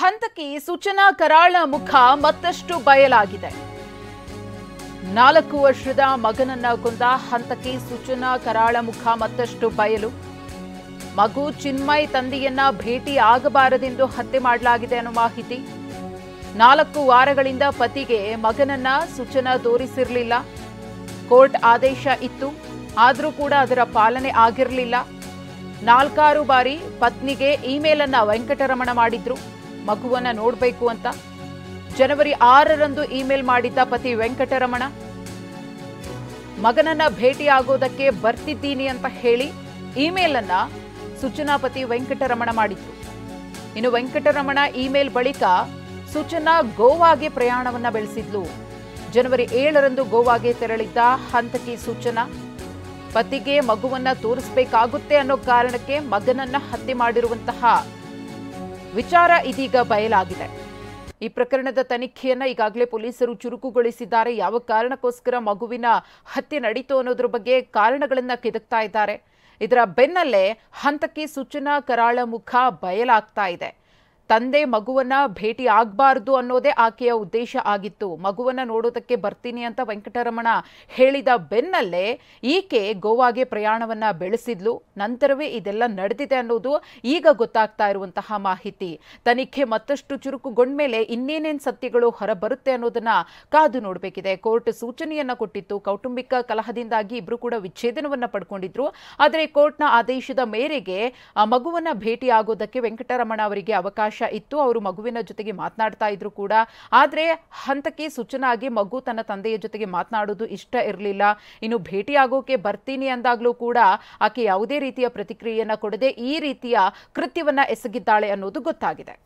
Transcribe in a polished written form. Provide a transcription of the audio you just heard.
ಹಂತಕಿ ಸೂಚನಾ ಕರಾಳ ಮುಖ ಮತ್ತಷ್ಟು ಬಯಲಾಗಿದೆ. 4 ವರ್ಷದ ಮಗನನ್ನ ಕೊಂದ ಹಂತಕಿ ಸೂಚನಾ ಕರಾಳ ಮುಖ ಮತ್ತಷ್ಟು ಬಯಲು. ಮಗು ಚಿನ್ಮಯ್ ತಂದೆಯನ್ನ ಭೇಟಿ ಆಗಬಾರದೆಂದು ಹತ್ಯೆ ಮಾಡಲಾಗಿದೆ ಅನ್ನೋ ಮಾಹಿತಿ. 4 ವಾರಗಳಿಂದ ಪತಿಗೆ ಮಗನನ್ನ ಸೂಚನಾ ತೋರಿಸಿರಲಿಲ್ಲ. ಕೋರ್ಟ್ ಆದೇಶ ಇತ್ತು, ಆದರೂ ಕೂಡ ಅದರ ಪಾಲನೆ ಆಗಿರಲಿಲ್ಲ. 4 ಬಾರಿ ಪತ್ನಿಗೆ ಇಮೇಲ್ ಅನ್ನ ವೆಂಕಟರಮಣ ಮಾಡಿದ್ರು ಮಗುವನ್ನ ನೋಡಬೇಕು ಅಂತ. ಜನವರಿ 6ರಂದು ಇಮೇಲ್ ಮಾಡಿದ್ದ ಪತಿ ವೆಂಕಟರಮಣ ಮಗನನ್ನ ಭೇಟಿ ಆಗೋದಕ್ಕೆ ಬರ್ತಿದ್ದೀನಿ ಅಂತ ಹೇಳಿ ಇಮೇಲ್ ಅನ್ನ ಸೂಚನಾ ಪತಿ ವೆಂಕಟರಮಣ ಮಾಡಿದ್ರು. ಇನ್ನು ವೆಂಕಟರಮಣ ಇಮೇಲ್ ಬಳಿಕ ಸೂಚನಾ ಗೋವಾಗೆ ಪ್ರಯಾಣವನ್ನ ಬೆಳೆಸಿದ್ಲು. ಜನವರಿ 7ರಂದು ಗೋವಾಗೆ ತೆರಳಿದ್ದ ಹಂತಕಿ ಸೂಚನಾ ಪತಿಗೆ ಮಗುವನ್ನ ತೋರಿಸಬೇಕಾಗುತ್ತೆ ಅನ್ನೋ ಕಾರಣಕ್ಕೆ ಮಗನನ್ನ ಹತ್ಯೆ ಮಾಡಿರುವಂತಹ ವಿಚಾರ ಇದೀಗ ಬಯಲಾಗಿದೆ. ಈ ಪ್ರಕರಣದ ತನಿಖೆಯನ್ನ ಈಗಾಗಲೇ ಪೊಲೀಸರು ಚುರುಕುಗೊಳಿಸಿದ್ದಾರೆ. ಯಾವ ಕಾರಣಕ್ಕೋಸ್ಕರ ಮಗುವಿನ ಹತ್ಯೆ ನಡೀತು ಅನ್ನೋದ್ರ ಬಗ್ಗೆ ಕಾರಣಗಳನ್ನ ಕೆದಕ್ತಾ ಇದ್ದಾರೆ. ಇದರ ಬೆನ್ನಲ್ಲೇ ಹಂತಕಿ ಸೂಚನಾ ಕರಾಳ ಮುಖ ಬಯಲಾಗ್ತಾ ಇದೆ. ತಂದೆ ಮಗುವನ್ನ ಭೇಟಿ ಆಗಬಾರ್ದು ಅನ್ನೋದೇ ಆಕೆಯ ಉದ್ದೇಶ ಆಗಿತ್ತು. ಮಗುವನ್ನ ನೋಡೋದಕ್ಕೆ ಬರ್ತೀನಿ ಅಂತ ವೆಂಕಟರಮಣ ಹೇಳಿದ ಬೆನ್ನಲ್ಲೇ ಈಕೆ ಗೋವಾಗೆ ಪ್ರಯಾಣವನ್ನ ಬೆಳೆಸಿದ್ಲು. ನಂತರವೇ ಇದೆಲ್ಲ ನಡೆದಿದೆ ಅನ್ನೋದು ಈಗ ಗೊತ್ತಾಗ್ತಾ ಇರುವಂತಹ ಮಾಹಿತಿ. ತನಿಖೆ ಮತ್ತಷ್ಟು ಚುರುಕುಗೊಂಡ್ಮೇಲೆ ಇನ್ನೇನೇನು ಸತ್ಯಗಳು ಹೊರಬರುತ್ತೆ ಅನ್ನೋದನ್ನ ಕಾದು ನೋಡಬೇಕಿದೆ. ಕೋರ್ಟ್ ಸೂಚನೆಯನ್ನ ಕೊಟ್ಟಿತ್ತು. ಕೌಟುಂಬಿಕ ಕಲಹದಿಂದಾಗಿ ಇಬ್ರು ಕೂಡ ವಿಚ್ಛೇದನವನ್ನ ಪಡ್ಕೊಂಡಿದ್ರು. ಆದರೆ ಕೋರ್ಟ್ನ ಆದೇಶದ ಮೇರೆಗೆ ಮಗುವನ್ನ ಭೇಟಿ ಆಗೋದಕ್ಕೆ ವೆಂಕಟರಮಣ ಅವರಿಗೆ ಅವಕಾಶ ಇತ್ತು. ಅವರು ಮಗುವಿನ ಜೊತೆಗೆ ಮಾತನಾಡ್ತಾ ಇದ್ರು ಕೂಡ. ಆದ್ರೆ ಹಂತಕಿ ಸೂಚನಾಗೆ ಮಗು ತನ್ನ ತಂದೆಯ ಜೊತೆಗೆ ಮಾತನಾಡೋದು ಇಷ್ಟ ಇರಲಿಲ್ಲ. ಇನ್ನು ಭೇಟಿ ಆಗೋಕೆ ಬರ್ತೀನಿ ಅಂದಾಗ್ಲೂ ಕೂಡ ಆಕೆ ಯಾವುದೇ ರೀತಿಯ ಪ್ರತಿಕ್ರಿಯೆಯನ್ನ ಕೊಡದೆ ಈ ರೀತಿಯ ಕೃತ್ಯವನ್ನ ಎಸಗಿದ್ದಾಳೆ ಅನ್ನೋದು ಗೊತ್ತಾಗಿದೆ.